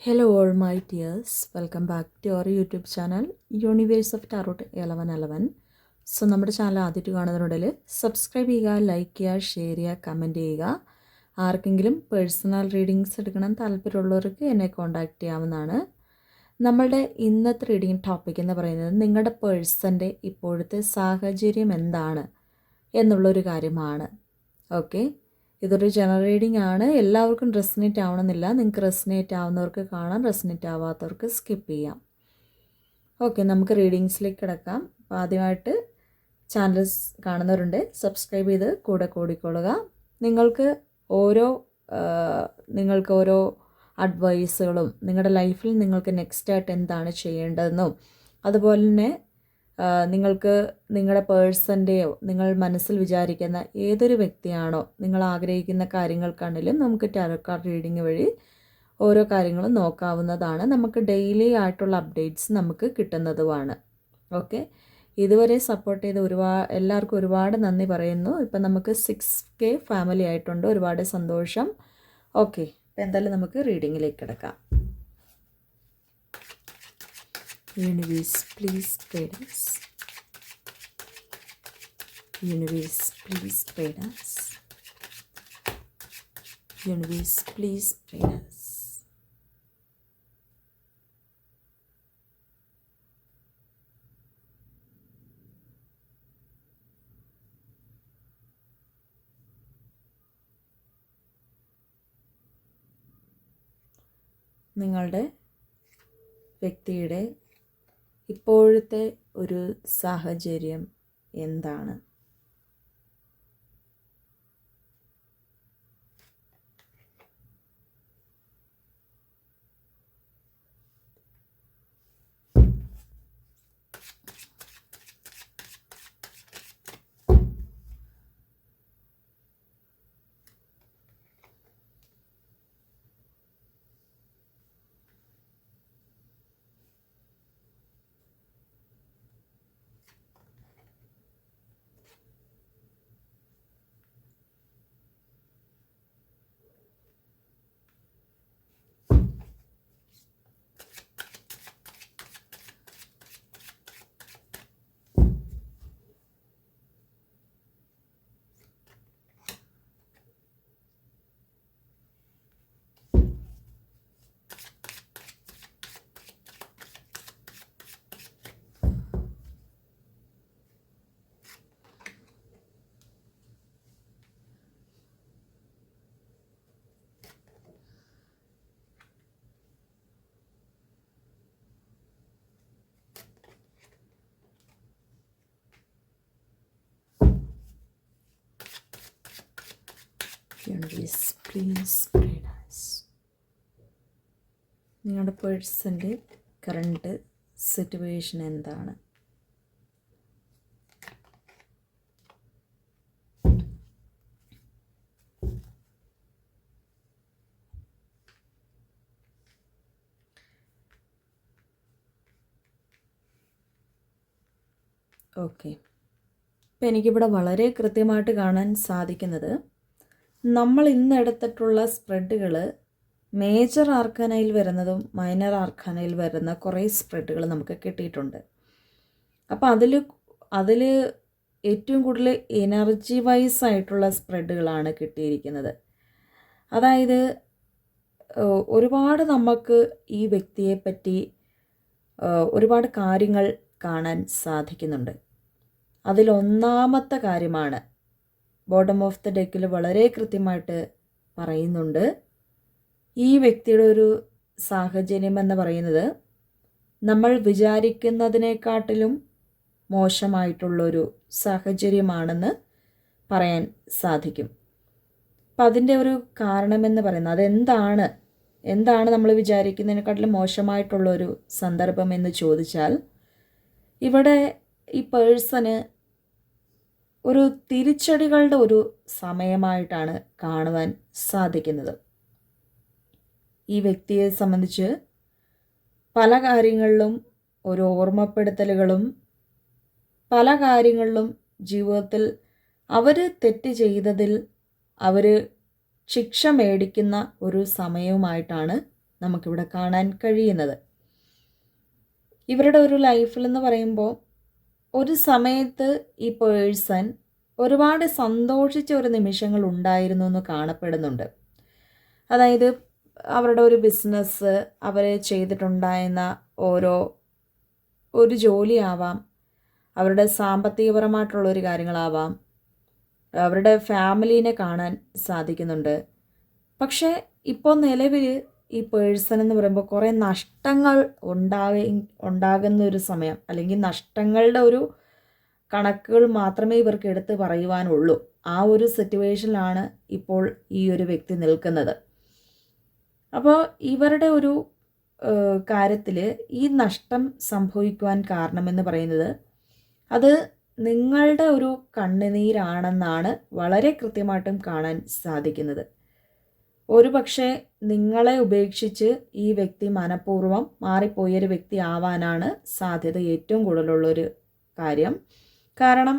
Hello all my dears, welcome back to our YouTube channel Universe of Tarot 1111. So നമ്മുടെ channel ആദ്യമായിട്ട് കാണുന്നതിനുള്ളിൽ subscribe ചെയ്യുക, like ചെയ്യുക, share ചെയ്യുക, comment ചെയ്യുക. ആർക്കെങ്കിലും പേഴ്സണൽ റീഡിങ്സ് എടുക്കണം താല്പര്യമുള്ളവർക്ക് എന്നെ കോൺടാക്റ്റ് ചെയ്യാവുന്നതാണ്. നമ്മളുടെ ഇന്നത്തെ റീഡിംഗ് ടോപ്പിക് എന്ന് പറയുന്നത് നിങ്ങളുടെ പേഴ്സൻ്റെ ഇപ്പോഴത്തെ സാഹചര്യം എന്താണ് എന്നുള്ളൊരു കാര്യമാണ്. ഓക്കെ, ഇതൊരു ജനറൽ റീഡിംഗ് ആണ്. എല്ലാവർക്കും റെസനേറ്റ് ആവണമെന്നില്ല. നിങ്ങൾക്ക് റെസനേറ്റ് ആവുന്നവർക്ക് കാണാം, റെസനേറ്റ് ആവാത്തവർക്ക് സ്കിപ്പ് ചെയ്യാം. ഓക്കെ, നമുക്ക് റീഡിങ്സിലേക്ക് കിടക്കാം. അപ്പോൾ ആദ്യമായിട്ട് ചാനൽ കാണുന്നവരുണ്ട്, സബ്സ്ക്രൈബ് ചെയ്ത് കൂടെ കൂടിക്കൊള്ളുക. നിങ്ങൾക്ക് ഓരോ അഡ്വൈസുകളും നിങ്ങളുടെ ലൈഫിൽ നിങ്ങൾക്ക് നെക്സ്റ്റായിട്ട് എന്താണ് ചെയ്യേണ്ടതെന്നും അതുപോലെ തന്നെ നിങ്ങൾക്ക് നിങ്ങളുടെ പേഴ്സൻ്റെയോ നിങ്ങൾ മനസ്സിൽ വിചാരിക്കുന്ന ഏതൊരു വ്യക്തിയാണോ നിങ്ങൾ ആഗ്രഹിക്കുന്ന കാര്യങ്ങൾക്കാണെങ്കിലും നമുക്ക് ടാരോ കാർഡ് റീഡിംഗ് വഴി ഓരോ കാര്യങ്ങളും നോക്കാവുന്നതാണ്. നമുക്ക് ഡെയിലി ആയിട്ടുള്ള അപ്ഡേറ്റ്സ് നമുക്ക് കിട്ടുന്നതുമാണ്. ഓക്കെ, ഇതുവരെ സപ്പോർട്ട് ചെയ്ത് എല്ലാവർക്കും ഒരുപാട് നന്ദി പറയുന്നു. ഇപ്പം നമുക്ക് 6K ഫാമിലി ആയിട്ടുണ്ട്, ഒരുപാട് സന്തോഷം. ഓക്കെ, ഇപ്പം എന്തായാലും നമുക്ക് റീഡിങ്ങിലേക്ക് കിടക്കാം. Universe, please guide us. Universe, please guide us. Universe, please guide us. നിങ്ങളുടെ വ്യക്തിയുടെ ഇപ്പോഴത്തെ ഒരു സാഹചര്യം എന്താണ്? Universe, please guide us. നിങ്ങളുടെ പേഴ്സൻ്റെ കറണ്ട് സിറ്റുവേഷൻ എന്താണ്? ഓക്കെ, ഇപ്പം എനിക്കിവിടെ വളരെ കൃത്യമായിട്ട് കാണാൻ സാധിക്കുന്നത്, നമ്മൾ ഇന്ന് എടുത്തിട്ടുള്ള സ്പ്രെഡുകൾ മേജർ ആർക്കാനയിൽ വരുന്നതും മൈനർ ആർക്കാനയിൽ വരുന്ന കുറേ സ്പ്രെഡുകൾ നമുക്ക് കിട്ടിയിട്ടുണ്ട്. അപ്പോൾ അതിൽ ഏറ്റവും കൂടുതൽ എനർജി വൈസ് ആയിട്ടുള്ള സ്പ്രെഡുകളാണ് കിട്ടിയിരിക്കുന്നത്. അതായത് ഒരുപാട് നമുക്ക് ഈ വ്യക്തിയെ പറ്റി ഒരുപാട് കാര്യങ്ങൾ കാണാൻ സാധിക്കുന്നുണ്ട്. അതിലൊന്നാമത്തെ കാര്യമാണ് ബോട്ടം ഓഫ് ദ ഡെക്കിൽ വളരെ കൃത്യമായിട്ട് പറയുന്നുണ്ട്, ഈ വ്യക്തിയുടെ ഒരു സാഹചര്യം എന്ന് പറയുന്നത് നമ്മൾ വിചാരിക്കുന്നതിനെക്കാട്ടിലും മോശമായിട്ടുള്ളൊരു സാഹചര്യമാണെന്ന് പറയാൻ സാധിക്കും. അപ്പം അതിൻ്റെ ഒരു കാരണമെന്ന് പറയുന്നത് എന്താണ് നമ്മൾ വിചാരിക്കുന്നതിനെക്കാട്ടിലും മോശമായിട്ടുള്ളൊരു സന്ദർഭം എന്ന് ചോദിച്ചാൽ, ഇവിടെ ഈ പേഴ്സണ് ഒരു തിരിച്ചടികളുടെ ഒരു സമയമായിട്ടാണ് കാണുവാൻ സാധിക്കുന്നത്. ഈ വ്യക്തിയെ സംബന്ധിച്ച് പല കാര്യങ്ങളിലും ഒരു ഓർമ്മപ്പെടുത്തലുകളും പല കാര്യങ്ങളിലും ജീവിതത്തിൽ അവർ തെറ്റ് ചെയ്തതിൽ അവർ ശിക്ഷ മേടിക്കുന്ന ഒരു സമയവുമായിട്ടാണ് നമുക്കിവിടെ കാണാൻ കഴിയുന്നത്. ഇവരുടെ ഒരു ലൈഫിൽ എന്ന് പറയുമ്പോൾ ഒരു സമയത്ത് ഈ പേഴ്സൺ ഒരുപാട് സന്തോഷിച്ച ഒരു നിമിഷങ്ങൾ ഉണ്ടായിരുന്നു എന്ന് കാണപ്പെടുന്നുണ്ട്. അതായത് അവരുടെ ഒരു ബിസിനസ്, അവർ ചെയ്തിട്ടുണ്ടായിരുന്ന ഒരു ജോലിയാവാം, അവരുടെ സാമ്പത്തികപരമായിട്ടുള്ളൊരു കാര്യങ്ങളാവാം, അവരുടെ ഫാമിലീനെ കാണാൻ സാധിക്കുന്നുണ്ട്. പക്ഷേ ഇപ്പോൾ നിലവിൽ ഈ പേഴ്സൺ എന്ന് പറയുമ്പോൾ കുറേ നഷ്ടങ്ങൾ ഉണ്ടാകുന്ന ഒരു സമയം, അല്ലെങ്കിൽ നഷ്ടങ്ങളുടെ ഒരു കണക്കുകൾ മാത്രമേ ഇവർക്ക് എടുത്ത് പറയുവാനുള്ളൂ. ആ ഒരു സിറ്റുവേഷനിലാണ് ഇപ്പോൾ ഈ ഒരു വ്യക്തി നിൽക്കുന്നത്. അപ്പോൾ ഇവരുടെ ഒരു കാര്യത്തിൽ ഈ നഷ്ടം സംഭവിക്കുവാൻ കാരണമെന്ന് പറയുന്നത് അത് നിങ്ങളുടെ ഒരു കണ്ണുനീരാണെന്നാണ് വളരെ കൃത്യമായിട്ടും കാണാൻ സാധിക്കുന്നത്. ഒരു പക്ഷേ നിങ്ങളെ ഉപേക്ഷിച്ച് ഈ വ്യക്തി മനഃപൂർവ്വം മാറിപ്പോയൊരു വ്യക്തി ആവാനാണ് സാധ്യത ഏറ്റവും കൂടുതലുള്ളൊരു കാര്യം. കാരണം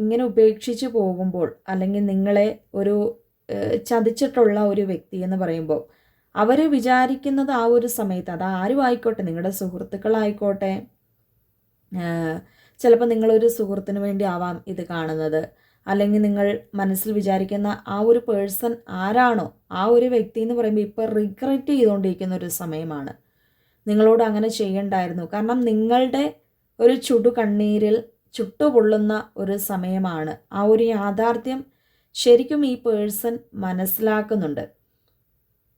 ഇങ്ങനെ ഉപേക്ഷിച്ച് പോകുമ്പോൾ, അല്ലെങ്കിൽ നിങ്ങളെ ഒരു ചതിച്ചിട്ടുള്ള ഒരു വ്യക്തി എന്ന് പറയുമ്പോൾ അവർ വിചാരിക്കുന്നത് ആ ഒരു സമയത്ത്, അത് ആരും ആയിക്കോട്ടെ, നിങ്ങളുടെ സുഹൃത്തുക്കളായിക്കോട്ടെ, ചിലപ്പോൾ നിങ്ങളൊരു സുഹൃത്തിന് വേണ്ടി ആവാം ഇത് കാണുന്നത്, അല്ലെങ്കിൽ നിങ്ങൾ മനസ്സിൽ വിചാരിക്കുന്ന ആ ഒരു പേഴ്സൺ ആരാണോ ആ ഒരു വ്യക്തി എന്ന് പറയുമ്പോൾ ഇപ്പോൾ റിഗ്രറ്റ് ചെയ്തുകൊണ്ടിരിക്കുന്ന ഒരു സമയമാണ്. നിങ്ങളോട് അങ്ങനെ ചെയ്യണ്ടായിരുന്നു, കാരണം നിങ്ങളുടെ ഒരു കണ്ണീരിൽ ചുട്ടുപൊള്ളുന്ന ഒരു സമയമാണ്. ആ ഒരു യാഥാർത്ഥ്യം ശരിക്കും ഈ പേഴ്സൺ മനസ്സിലാക്കുന്നുണ്ട്.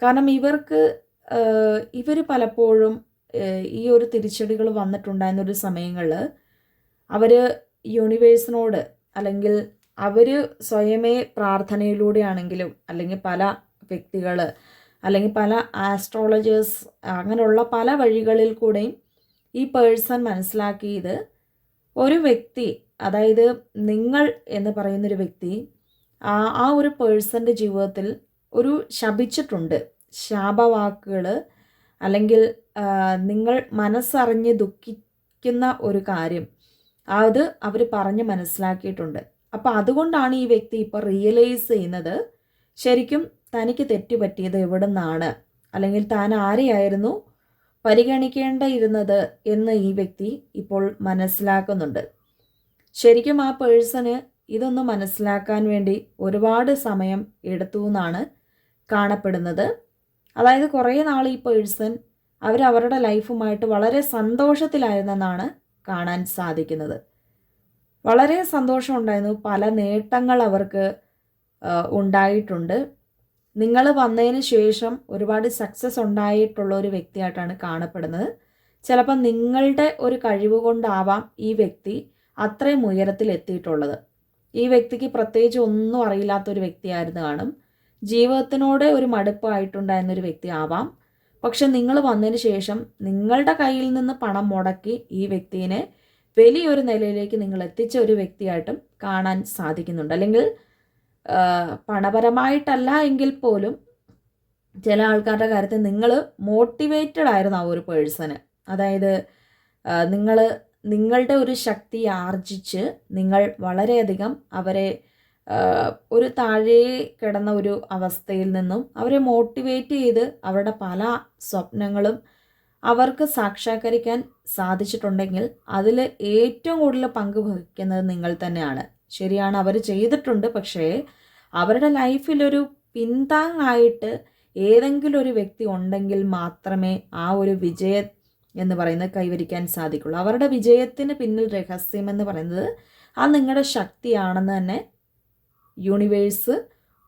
കാരണം ഇവർ പലപ്പോഴും ഈ ഒരു തിരിച്ചടികൾ വന്നിട്ടുണ്ടായിരുന്നൊരു സമയങ്ങളിൽ അവർ യൂണിവേഴ്സിനോട്, അല്ലെങ്കിൽ അവർ സ്വയമേ പ്രാർത്ഥനയിലൂടെയാണെങ്കിലും, അല്ലെങ്കിൽ പല വ്യക്തികൾ, അല്ലെങ്കിൽ പല ആസ്ട്രോളജേഴ്സ്, അങ്ങനെയുള്ള പല വഴികളിൽ കൂടെയും ഈ പേഴ്സൺ മനസ്സിലാക്കിയത് ഒരു വ്യക്തി, അതായത് നിങ്ങൾ എന്ന് പറയുന്നൊരു വ്യക്തി ആ ഒരു പേഴ്സൻ്റെ ജീവിതത്തിൽ ഒരു ശപിച്ചിട്ടുണ്ട്. ശാപവാക്കുകൾ, അല്ലെങ്കിൽ നിങ്ങൾ മനസ്സറിഞ്ഞ് ദുഃഖിക്കുന്ന ഒരു കാര്യം അത് അവർ പറഞ്ഞ് മനസ്സിലാക്കിയിട്ടുണ്ട്. അപ്പോൾ അതുകൊണ്ടാണ് ഈ വ്യക്തി ഇപ്പോൾ റിയലൈസ് ചെയ്യുന്നത് ശരിക്കും തനിക്ക് തെറ്റുപറ്റിയത് എവിടെ നിന്നാണ്, അല്ലെങ്കിൽ താൻ ആരെയായിരുന്നു പരിഗണിക്കേണ്ടിയിരുന്നത് എന്ന് ഈ വ്യക്തി ഇപ്പോൾ മനസ്സിലാക്കുന്നുണ്ട്. ശരിക്കും ആ പേഴ്സണ് ഇതൊന്ന് മനസ്സിലാക്കാൻ വേണ്ടി ഒരുപാട് സമയം എടുത്തു എന്നാണ് കാണപ്പെടുന്നത്. അതായത് കുറേ നാൾ ഈ പേഴ്സൺ അവരവരുടെ ലൈഫുമായിട്ട് വളരെ സന്തോഷത്തിലായിരുന്നെന്നാണ് കാണാൻ സാധിക്കുന്നത്. വളരെ സന്തോഷമുണ്ടായിരുന്നു, പല നേട്ടങ്ങൾ അവർക്ക് ഉണ്ടായിട്ടുണ്ട്. നിങ്ങൾ വന്നതിന് ശേഷം ഒരുപാട് സക്സസ് ഉണ്ടായിട്ടുള്ള ഒരു വ്യക്തിയായിട്ടാണ് കാണപ്പെടുന്നത്. ചിലപ്പോൾ നിങ്ങളുടെ ഒരു കഴിവ് കൊണ്ടാവാം ഈ വ്യക്തി അത്രയും ഉയരത്തിൽ എത്തിയിട്ടുള്ളത്. ഈ വ്യക്തിക്ക് പ്രത്യേകിച്ച് ഒന്നും അറിയില്ലാത്തൊരു വ്യക്തിയായിരുന്നു കാണും. ജീവിതത്തിനോട് ഒരു മടുപ്പായിട്ടുണ്ടായിരുന്നൊരു വ്യക്തി ആവാം. പക്ഷെ നിങ്ങൾ വന്നതിന് ശേഷം നിങ്ങളുടെ കയ്യിൽ നിന്ന് പണം മുടക്കി ഈ വ്യക്തിയെ വലിയൊരു നിലയിലേക്ക് നിങ്ങൾ എത്തിച്ച ഒരു വ്യക്തിയായിട്ടും കാണാൻ സാധിക്കുന്നുണ്ട്. അല്ലെങ്കിൽ പണപരമായിട്ടല്ല എങ്കിൽ പോലും ചില ആൾക്കാരുടെ കാര്യത്തിൽ നിങ്ങൾ മോട്ടിവേറ്റഡ് ആയിരുന്നു ആ ഒരു പേഴ്സണ്. അതായത് നിങ്ങളുടെ ഒരു ശക്തി ആർജിച്ച് നിങ്ങൾ വളരെയധികം അവരെ ഒരു താഴെ കിടന്ന ഒരു അവസ്ഥയിൽ നിന്നും അവരെ മോട്ടിവേറ്റ് ചെയ്ത് അവരുടെ പല സ്വപ്നങ്ങളും അവർക്ക് സാക്ഷാത്കരിക്കാൻ സാധിച്ചിട്ടുണ്ടെങ്കിൽ അതിൽ ഏറ്റവും കൂടുതൽ പങ്ക് വഹിക്കുന്നത് നിങ്ങൾ തന്നെയാണ്. ശരിയാണ്, അവർ ചെയ്തിട്ടുണ്ട്. പക്ഷേ അവരുടെ ലൈഫിലൊരു പിന്താങ്ങായിട്ട് ഏതെങ്കിലും ഒരു വ്യക്തി ഉണ്ടെങ്കിൽ മാത്രമേ ആ ഒരു വിജയം എന്ന് പറയുന്നത് കൈവരിക്കാൻ സാധിക്കുള്ളൂ. അവരുടെ വിജയത്തിന് പിന്നിൽ രഹസ്യം എന്ന് പറയുന്നത് ആ നിങ്ങളുടെ ശക്തിയാണെന്ന് തന്നെ യൂണിവേഴ്സ്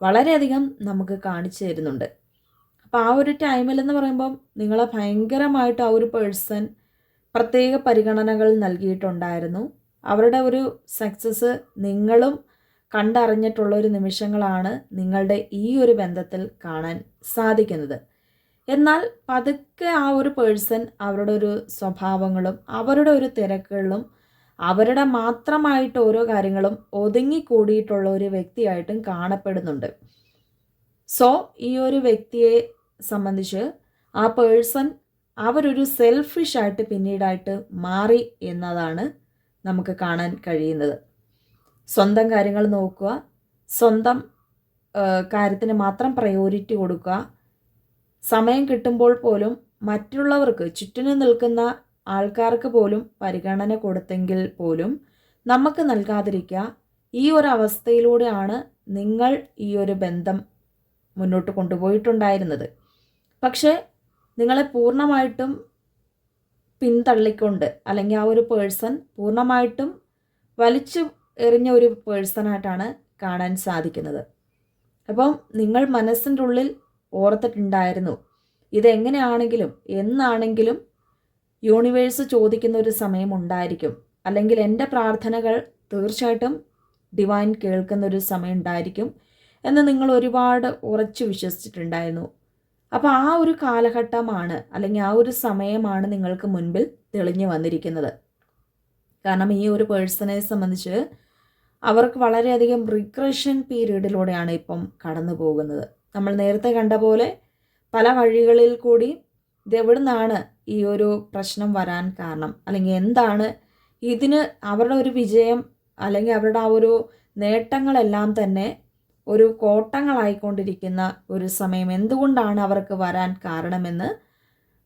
വളരെയധികം നമുക്ക് കാണിച്ചു തരുന്നുണ്ട്. അപ്പോൾ ആ ഒരു ടൈമിലെന്ന് പറയുമ്പം നിങ്ങളെ ഭയങ്കരമായിട്ട് ആ ഒരു പേഴ്സൺ പ്രത്യേക പരിഗണനകൾ നൽകിയിട്ടുണ്ടായിരുന്നു. അവരുടെ ഒരു സക്സസ് നിങ്ങളും കണ്ടറിഞ്ഞിട്ടുള്ള ഒരു നിമിഷങ്ങളാണ് നിങ്ങളുടെ ഈ ഒരു ബന്ധത്തിൽ കാണാൻ സാധിക്കുന്നത്. എന്നാൽ പതുക്കെ ആ ഒരു പേഴ്സൺ അവരുടെ ഒരു സ്വഭാവങ്ങളും അവരുടെ ഒരു തിരക്കുകളിലും അവരുടെ മാത്രമായിട്ട് ഓരോ കാര്യങ്ങളും ഒതുങ്ങിക്കൂടിയിട്ടുള്ള ഒരു വ്യക്തിയായിട്ടും കാണപ്പെടുന്നുണ്ട്. സോ ഈ ഒരു വ്യക്തിയെ സംബന്ധിച്ച് ആ പേഴ്സൺ അവരൊരു സെൽഫിഷായിട്ട് പിന്നീടായിട്ട് മാറി എന്നതാണ് നമുക്ക് കാണാൻ കഴിയുന്നത്. സ്വന്തം കാര്യങ്ങൾ നോക്കുക, സ്വന്തം കാര്യത്തിന് മാത്രം പ്രയോറിറ്റി കൊടുക്കുക, സമയം കിട്ടുമ്പോൾ പോലും മറ്റുള്ളവർക്ക് ചുറ്റിനും നിൽക്കുന്ന ആൾക്കാർക്ക് പോലും പരിഗണന കൊടുത്തെങ്കിൽ പോലും നമുക്ക് നൽകാതിരിക്കുക. ഈ ഒരു അവസ്ഥയിലൂടെയാണ് നിങ്ങൾ ഈ ഒരു ബന്ധം മുന്നോട്ട് കൊണ്ടുപോയിട്ടുണ്ടായിരുന്നത്. പക്ഷേ നിങ്ങളെ പൂർണ്ണമായിട്ടും പിന്തള്ളിക്കൊണ്ട്, അല്ലെങ്കിൽ ആ ഒരു പേഴ്സൺ പൂർണ്ണമായിട്ടും വലിച്ചു എറിഞ്ഞ ഒരു പേഴ്സണായിട്ടാണ് കാണാൻ സാധിക്കുന്നത്. അപ്പം നിങ്ങൾ മനസ്സിൻ്റെ ഉള്ളിൽ ഓർത്തിട്ടുണ്ടായിരുന്നു, ഇതെങ്ങനെയാണെങ്കിലും എന്നാണെങ്കിലും യൂണിവേഴ്സ് ചോദിക്കുന്ന ഒരു സമയം ഉണ്ടായിരിക്കും, അല്ലെങ്കിൽ എൻ്റെ പ്രാർത്ഥനകൾ തീർച്ചയായിട്ടും ഡിവൈൻ കേൾക്കുന്ന ഒരു സമയം ഉണ്ടായിരിക്കും എന്ന് നിങ്ങൾ ഒരുപാട് ഉറച്ചു വിശ്വസിച്ചിട്ടുണ്ടായിരുന്നു. അപ്പോൾ ആ ഒരു കാലഘട്ടമാണ്, അല്ലെങ്കിൽ ആ ഒരു സമയമാണ് നിങ്ങൾക്ക് മുൻപിൽ തെളിഞ്ഞു വന്നിരിക്കുന്നത്. കാരണം ഈ ഒരു പേഴ്സണെ സംബന്ധിച്ച് അവർക്ക് വളരെയധികം റിഗ്രഷൻ പീരീഡിലൂടെയാണ് ഇപ്പം കടന്നു പോകുന്നത്. നമ്മൾ നേരത്തെ കണ്ട പോലെ പല വഴികളിൽ കൂടി ഇതെവിടെ നിന്നാണ് ഈ ഒരു പ്രശ്നം വരാൻ കാരണം, അല്ലെങ്കിൽ എന്താണ് ഇതിന് അവരുടെ ഒരു വിജയം, അല്ലെങ്കിൽ അവരുടെ ആ ഒരു നേട്ടങ്ങളെല്ലാം തന്നെ ഒരു കോട്ടങ്ങളായിക്കൊണ്ടിരിക്കുന്ന ഒരു സമയം എന്തുകൊണ്ടാണ് അവർക്ക് വരാൻ കാരണമെന്ന്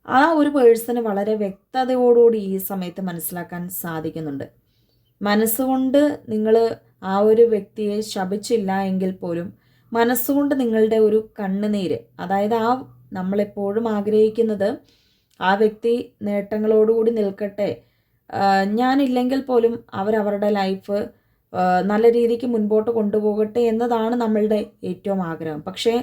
ആ ഒരു പേഴ്സണ് വളരെ വ്യക്തതയോടുകൂടി ഈ സമയത്ത് മനസ്സിലാക്കാൻ സാധിക്കുന്നുണ്ട്. മനസ്സുകൊണ്ട് നിങ്ങൾ ആ ഒരു വ്യക്തിയെ ശപിച്ചില്ല എങ്കിൽ പോലും മനസ്സുകൊണ്ട് നിങ്ങളുടെ ഒരു കണ്ണുനീര്, അതായത് ആ നമ്മളെപ്പോഴും ആഗ്രഹിക്കുന്നത് ആ വ്യക്തി നേട്ടങ്ങളോടുകൂടി നിൽക്കട്ടെ, ഞാനില്ലെങ്കിൽ പോലും അവരവരുടെ ലൈഫ് നല്ല രീതിക്ക് മുൻപോട്ട് കൊണ്ടുപോകട്ടെ എന്നതാണ് നമ്മളുടെ ഏറ്റവും ആഗ്രഹം. പക്ഷേ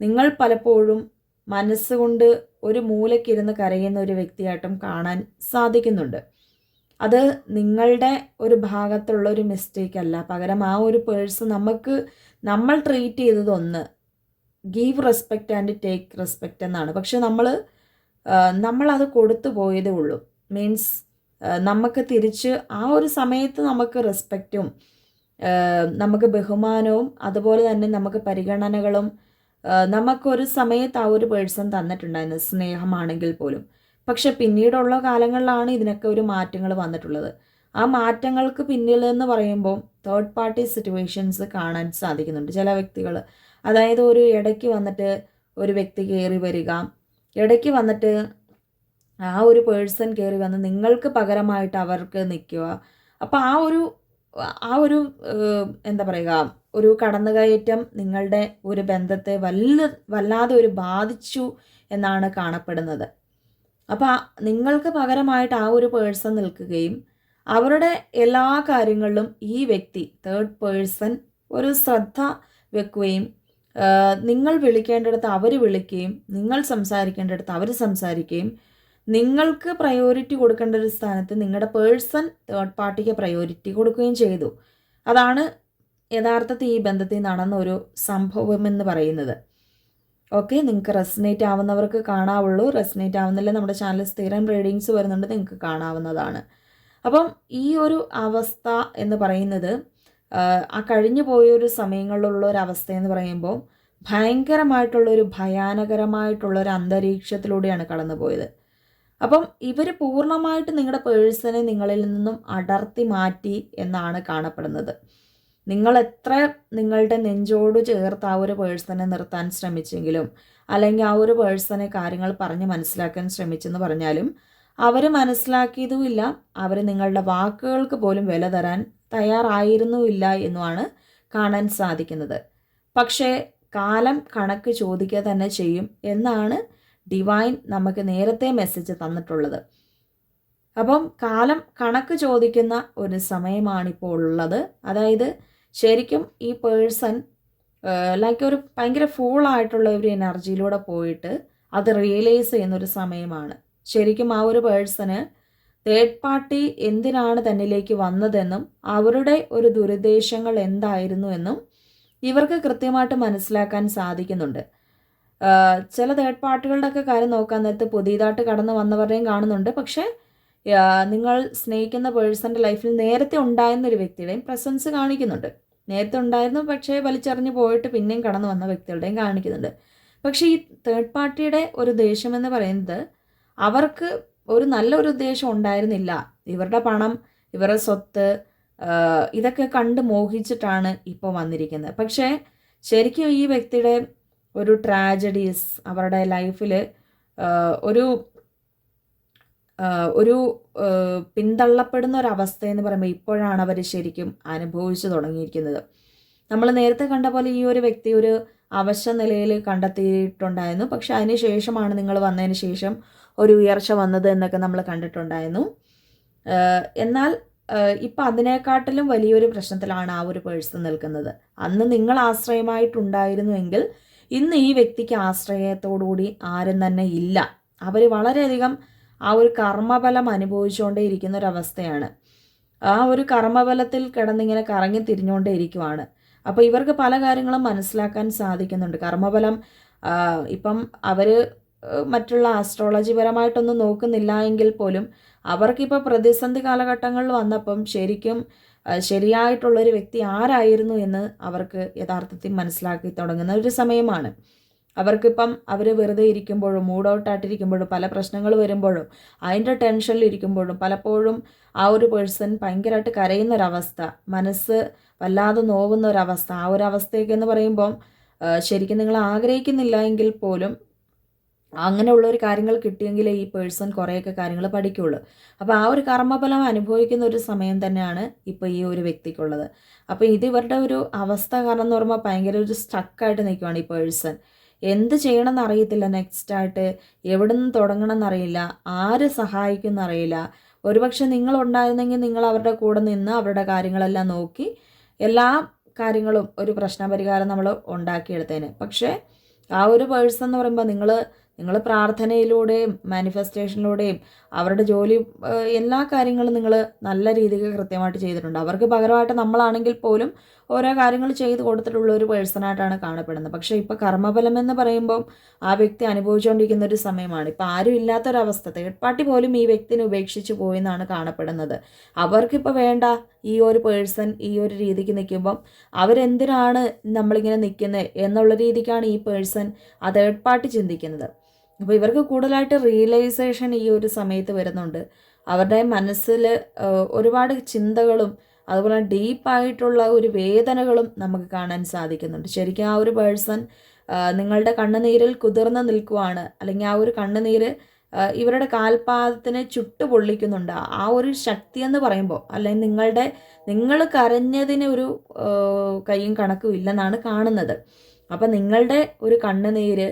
നിങ്ങൾ പലപ്പോഴും മനസ്സുകൊണ്ട് ഒരു മൂലയ്ക്കിരുന്ന് കരയുന്ന ഒരു വ്യക്തിയായിട്ടും കാണാൻ സാധിക്കുന്നുണ്ട്. അത് നിങ്ങളുടെ ഒരു ഭാഗത്തുള്ള ഒരു മിസ്റ്റേക്ക് അല്ല, പകരം ആ ഒരു പേഴ്സൺ നമ്മൾ ട്രീറ്റ് ചെയ്തത് ഒന്ന് give respect and take respect എന്നാണ്. പക്ഷെ നമ്മളത് കൊടുത്തു പോയതേ ഉള്ളൂ. മീൻസ് നമുക്ക് തിരിച്ച് ആ ഒരു സമയത്ത് നമുക്ക് റെസ്പെക്റ്റും നമുക്ക് ബഹുമാനവും അതുപോലെ തന്നെ നമുക്ക് പരിഗണനകളും നമുക്കൊരു സമയത്ത് ആ ഒരു പേഴ്സൺ തന്നിട്ടുണ്ടായിരുന്നു, സ്നേഹമാണെങ്കിൽ പോലും. പക്ഷെ പിന്നീടുള്ള കാലങ്ങളിലാണ് ഇതിനൊക്കെ ഒരു മാറ്റങ്ങൾ വന്നിട്ടുള്ളത്. ആ മാറ്റങ്ങൾക്ക് പിന്നിൽ എന്ന് പറയുമ്പോൾ തേർഡ് പാർട്ടി സിറ്റുവേഷൻസ് കാണാൻ സാധിക്കുന്നുണ്ട്. ചില വ്യക്തികൾ, അതായത് ഒരു ഇടയ്ക്ക് വന്നിട്ട് ഒരു വ്യക്തി കയറി വരിക, ഇടയ്ക്ക് വന്നിട്ട് ആ ഒരു പേഴ്സൺ കയറി വന്ന് നിങ്ങൾക്ക് പകരമായിട്ട് അവർക്ക് നിൽക്കുക. അപ്പോൾ ആ ഒരു എന്താ പറയുക, ഒരു കടന്നുകയറ്റം നിങ്ങളുടെ ഒരു ബന്ധത്തെ വല്ലാതെ ഒരു ബാധിച്ചു എന്നാണ് കാണപ്പെടുന്നത്. അപ്പോൾ നിങ്ങൾക്ക് പകരമായിട്ട് ആ ഒരു പേഴ്സൺ നിൽക്കുകയും അവരുടെ എല്ലാ കാര്യങ്ങളിലും ഈ വ്യക്തി തേർഡ് പേഴ്സൺ ഒരു ശ്രദ്ധ വെക്കുകയും നിങ്ങൾ വിളിക്കേണ്ടിടത്ത് അവർ വിളിക്കുകയും നിങ്ങൾ സംസാരിക്കേണ്ടിടത്ത് അവർ സംസാരിക്കുകയും നിങ്ങൾക്ക് പ്രയോറിറ്റി കൊടുക്കേണ്ട ഒരു സ്ഥാനത്ത് നിങ്ങളുടെ പേഴ്സൺ തേർഡ് പാർട്ടിക്ക് പ്രയോറിറ്റി കൊടുക്കുകയും ചെയ്തു. അതാണ് യഥാർത്ഥത്തിൽ ഈ ബന്ധത്തിൽ നടന്ന ഒരു സംഭവം എന്ന് പറയുന്നത്. ഓക്കെ, നിങ്ങൾക്ക് റെസനേറ്റ് ആവുന്നവർക്ക് കാണാവുള്ളൂ, റെസനേറ്റ് ആവുന്നില്ല നമ്മുടെ ചാനൽ സ്ഥിരം റീഡിങ്സ് വരുന്നുണ്ട്, നിങ്ങൾക്ക് കാണാവുന്നതാണ്. അപ്പം ഈ ഒരു അവസ്ഥ എന്ന് പറയുന്നത് ആ കഴിഞ്ഞു പോയൊരു സമയങ്ങളിലുള്ള ഒരു അവസ്ഥ എന്ന് പറയുമ്പോൾ ഭയങ്കരമായിട്ടുള്ളൊരു ഭയാനകരമായിട്ടുള്ളൊരു അന്തരീക്ഷത്തിലൂടെയാണ് കടന്നുപോയത്. അപ്പം ഇവർ പൂർണ്ണമായിട്ട് നിങ്ങളുടെ പേഴ്സണെ നിങ്ങളിൽ നിന്നും അടർത്തി മാറ്റി എന്നാണ് കാണപ്പെടുന്നത്. നിങ്ങൾ എത്ര നിങ്ങളുടെ നെഞ്ചോട് ചേർത്ത് ആ ഒരു പേഴ്സണെ നിർത്താൻ ശ്രമിച്ചെങ്കിലും, അല്ലെങ്കിൽ ആ ഒരു പേഴ്സണെ കാര്യങ്ങൾ പറഞ്ഞ് മനസ്സിലാക്കാൻ ശ്രമിച്ചെന്ന് പറഞ്ഞാലും അവർ മനസ്സിലാക്കിയതുമില്ല, അവർ നിങ്ങളുടെ വാക്കുകൾക്ക് പോലും വില തരാൻ തയ്യാറായിരുന്നുമില്ല എന്നുമാണ് കാണാൻ സാധിക്കുന്നത്. പക്ഷേ കാലം കണക്ക് ചോദിക്കുക തന്നെ ചെയ്യും എന്നാണ് ഡിവൈൻ നമുക്ക് നേരത്തെ മെസ്സേജ് തന്നിട്ടുള്ളത്. അപ്പം കാലം കണക്ക് ചോദിക്കുന്ന ഒരു സമയമാണിപ്പോൾ ഉള്ളത്. അതായത് ശരിക്കും ഈ പേഴ്സൺ ലൈക്ക് ഒരു ഭയങ്കര ഫൂളായിട്ടുള്ള ഒരു എനർജിയിലൂടെ പോയിട്ട് അത് റിയലൈസ് ചെയ്യുന്നൊരു സമയമാണ്. ശരിക്കും ആ ഒരു പേഴ്സണ് തേർഡ് പാർട്ടി എന്തിനാണ് തന്നിലേക്ക് വന്നതെന്നും അവരുടെ ഒരു ദുരുദ്ദേശങ്ങൾ എന്തായിരുന്നു എന്നും ഇവർക്ക് കൃത്യമായിട്ട് മനസ്സിലാക്കാൻ സാധിക്കുന്നുണ്ട്. ചില തേർഡ് പാർട്ടികളുടെയൊക്കെ കാര്യം നോക്കാൻ നേരത്ത് പുതിയതായിട്ട് കടന്നു വന്നവരുടെയും കാണുന്നുണ്ട്. പക്ഷേ നിങ്ങൾ സ്നേഹിക്കുന്ന പേഴ്സൻ്റെ ലൈഫിൽ നേരത്തെ ഉണ്ടായിരുന്നൊരു വ്യക്തിയുടെയും പ്രസൻസ് കാണിക്കുന്നുണ്ട്. നേരത്തെ ഉണ്ടായിരുന്നു പക്ഷേ വലിച്ചെറിഞ്ഞ് പോയിട്ട് പിന്നെയും കടന്നു വന്ന വ്യക്തികളുടെയും കാണിക്കുന്നുണ്ട്. പക്ഷേ ഈ തേർഡ് പാർട്ടിയുടെ ഒരു ഉദ്ദേശം എന്ന് പറയുന്നത് അവർക്ക് ഒരു നല്ലൊരു ഉദ്ദേശം ഉണ്ടായിരുന്നില്ല. ഇവരുടെ പണം, ഇവരുടെ സ്വത്ത്, ഇതൊക്കെ കണ്ട് മോഹിച്ചിട്ടാണ് ഇപ്പോൾ വന്നിരിക്കുന്നത്. പക്ഷേ ശരിക്കും ഈ വ്യക്തിയുടെ ഒരു ട്രാജഡീസ് അവരുടെ ലൈഫിൽ ഒരു ഒരു പിന്തള്ളപ്പെടുന്ന ഒരവസ്ഥയെന്ന് പറയുമ്പോൾ ഇപ്പോഴാണ് അവർ ശരിക്കും അനുഭവിച്ചു തുടങ്ങിയിരിക്കുന്നത്. നമ്മൾ നേരത്തെ കണ്ട പോലെ ഈ ഒരു വ്യക്തി ഒരു അവശ നിലയിൽ കണ്ടെത്തിയിട്ടുണ്ടായിരുന്നു. പക്ഷെ അതിന് ശേഷമാണ് നിങ്ങൾ വന്നതിന് ശേഷം ഒരു ഉയർച്ച വന്നത് എന്നൊക്കെ നമ്മൾ കണ്ടിട്ടുണ്ടായിരുന്നു. എന്നാൽ ഇപ്പം അതിനെക്കാട്ടിലും വലിയൊരു പ്രശ്നത്തിലാണ് ആ ഒരു പേഴ്സൺ നിൽക്കുന്നത്. അന്ന് നിങ്ങൾ ആശ്രയമായിട്ടുണ്ടായിരുന്നുവെങ്കിൽ ഇന്ന് ഈ വ്യക്തിക്ക് ആശ്രയത്തോടുകൂടി ആരും തന്നെ ഇല്ല. അവർ വളരെയധികം ആ ഒരു കർമ്മബലം അനുഭവിച്ചുകൊണ്ടേ ഇരിക്കുന്ന ഒരവസ്ഥയാണ്. ആ ഒരു കർമ്മബലത്തിൽ കിടന്നിങ്ങനെ കറങ്ങി തിരിഞ്ഞുകൊണ്ടേ ഇരിക്കുവാണ്. അപ്പോൾ ഇവർക്ക് പല കാര്യങ്ങളും മനസ്സിലാക്കാൻ സാധിക്കുന്നുണ്ട്. കർമ്മബലം ഇപ്പം അവർ മറ്റുള്ള ആസ്ട്രോളജി പരമായിട്ടൊന്നും നോക്കുന്നില്ല എങ്കിൽ പോലും അവർക്കിപ്പോൾ പ്രതിസന്ധി കാലഘട്ടങ്ങളിൽ വന്നപ്പം ശരിക്കും ശരിയായിട്ടുള്ളൊരു വ്യക്തി ആരായിരുന്നു എന്ന് അവർക്ക് യഥാർത്ഥത്തിൽ മനസ്സിലാക്കി തുടങ്ങുന്ന ഒരു സമയമാണ്. അവർക്കിപ്പം അവർ വെറുതെ ഇരിക്കുമ്പോഴും മൂഡ് ഔട്ടായിട്ടിരിക്കുമ്പോഴും പല പ്രശ്നങ്ങൾ വരുമ്പോഴും അതിൻ്റെ ടെൻഷനിലിരിക്കുമ്പോഴും പലപ്പോഴും ആ ഒരു പേഴ്സൺ ഭയങ്കരമായിട്ട് കരയുന്നൊരവസ്ഥ, മനസ്സ് വല്ലാതെ നോവുന്ന ഒരവസ്ഥ, ആ ഒരു അവസ്ഥയൊക്കെ എന്ന് പറയുമ്പം ശരിക്കും നിങ്ങൾ ആഗ്രഹിക്കുന്നില്ല എങ്കിൽ പോലും അങ്ങനെയുള്ളൊരു കാര്യങ്ങൾ കിട്ടിയെങ്കിലേ ഈ പേഴ്സൺ കുറേയൊക്കെ കാര്യങ്ങൾ പഠിക്കുകയുള്ളൂ. അപ്പോൾ ആ ഒരു കർമ്മഫലം അനുഭവിക്കുന്ന ഒരു സമയം തന്നെയാണ് ഇപ്പോൾ ഈ ഒരു വ്യക്തിക്കുള്ളത്. അപ്പോൾ ഇത് ഇവരുടെ ഒരു അവസ്ഥ കാരണം എന്ന് പറയുമ്പോൾ ഭയങ്കര ഒരു സ്റ്റക്കായിട്ട് നിൽക്കുകയാണ് ഈ പേഴ്സൺ. എന്ത് ചെയ്യണമെന്ന് അറിയത്തില്ല, നെക്സ്റ്റായിട്ട് എവിടെ നിന്ന് തുടങ്ങണം എന്നറിയില്ല, ആര് സഹായിക്കും എന്നറിയില്ല. ഒരുപക്ഷെ നിങ്ങളുണ്ടായിരുന്നെങ്കിൽ നിങ്ങൾ അവരുടെ കൂടെ നിന്ന് അവരുടെ കാര്യങ്ങളെല്ലാം നോക്കി എല്ലാ കാര്യങ്ങളും ഒരു പ്രശ്നപരിഹാരം നമ്മൾ ഉണ്ടാക്കിയെടുത്തേന്. പക്ഷേ ആ ഒരു പേഴ്സൺ എന്ന് പറയുമ്പോൾ നിങ്ങൾ പ്രാർത്ഥനയിലൂടെയും മാനിഫെസ്റ്റേഷനിലൂടെയും അവരുടെ ജോലി എല്ലാ കാര്യങ്ങളും നിങ്ങൾ നല്ല രീതിക്ക് കൃത്യമായിട്ട് ചെയ്തിട്ടുണ്ട്. അവർക്ക് പകരമായിട്ട് നമ്മളാണെങ്കിൽ പോലും ഓരോ കാര്യങ്ങൾ ചെയ്ത് കൊടുത്തിട്ടുള്ള ഒരു പേഴ്സണായിട്ടാണ് കാണപ്പെടുന്നത്. പക്ഷേ ഇപ്പോൾ കർമ്മഫലം എന്ന് പറയുമ്പം ആ വ്യക്തി അനുഭവിച്ചുകൊണ്ടിരിക്കുന്ന ഒരു സമയമാണ്. ഇപ്പോൾ ആരും ഇല്ലാത്തൊരവസ്ഥ, തേർഡ് പാർട്ടി പോലും ഈ വ്യക്തിനെ ഉപേക്ഷിച്ച് പോയി എന്നാണ് കാണപ്പെടുന്നത്. അവർക്കിപ്പോൾ വേണ്ട ഈ ഒരു പേഴ്സൺ ഈ ഒരു രീതിക്ക് നിൽക്കുമ്പം അവരെന്തിനാണ് നമ്മളിങ്ങനെ നിൽക്കുന്നത് എന്നുള്ള രീതിക്കാണ് ഈ പേഴ്സൺ ആ തേർഡ് പാർട്ടി ചിന്തിക്കുന്നത്. അപ്പോൾ ഇവർക്ക് കൂടുതലായിട്ട് റിയലൈസേഷൻ ഈ ഒരു സമയത്ത് വരുന്നുണ്ട്. അവരുടെ മനസ്സിൽ ഒരുപാട് ചിന്തകളും അതുപോലെ ഡീപ്പായിട്ടുള്ള ഒരു വേദനകളും നമുക്ക് കാണാൻ സാധിക്കുന്നുണ്ട്. ശരിക്കും ആ ഒരു പേഴ്സൺ നിങ്ങളുടെ കണ്ണുനീരിൽ കുതിർന്ന് നിൽക്കുവാണ്, അല്ലെങ്കിൽ ആ ഒരു കണ്ണുനീര് ഇവരുടെ കാൽപാദത്തിനെ ചുട്ടുപൊള്ളിക്കുന്നുണ്ട്. ആ ഒരു ശക്തി എന്ന് പറയുമ്പോൾ, അല്ലെങ്കിൽ നിങ്ങൾ കരഞ്ഞതിന് ഒരു കയ്യും കണക്കും ഇല്ലെന്നാണ് കാണുന്നത്. അപ്പം നിങ്ങളുടെ ഒരു കണ്ണുനീര്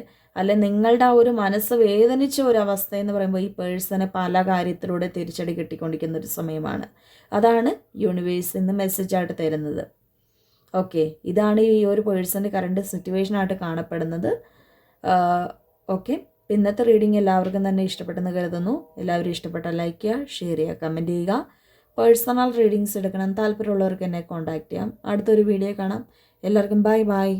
നിങ്ങളുടെ ആ ഒരു മനസ്സ് വേദനിച്ച ഒരു അവസ്ഥ എന്ന് പറയുമ്പോൾ ഈ പേഴ്സണ് പല കാര്യത്തിലൂടെ തിരിച്ചടി കിട്ടിക്കൊണ്ടിരിക്കുന്ന ഒരു സമയമാണ്. അതാണ് യൂണിവേഴ്സ് ഇന്ന് മെസ്സേജായിട്ട് തരുന്നത്. ഓക്കെ, ഇതാണ് ഈ ഒരു പേഴ്സൻ്റെ കറണ്ട് സിറ്റുവേഷനായിട്ട് കാണപ്പെടുന്നത്. ഓക്കെ, ഇന്നത്തെ റീഡിങ് എല്ലാവർക്കും തന്നെ ഇഷ്ടപ്പെട്ടെന്ന് കരുതുന്നു. എല്ലാവരും ഇഷ്ടപ്പെട്ടാൽ ലൈക്ക് ചെയ്യുക, ഷെയർ ചെയ്യുക, കമൻറ്റ് ചെയ്യുക. പേഴ്സണൽ റീഡിങ്സ് എടുക്കണം താല്പര്യമുള്ളവർക്ക് എന്നെ കോൺടാക്റ്റ് ചെയ്യാം. അടുത്തൊരു വീഡിയോ കാണാം. എല്ലാവർക്കും ബൈ ബൈ.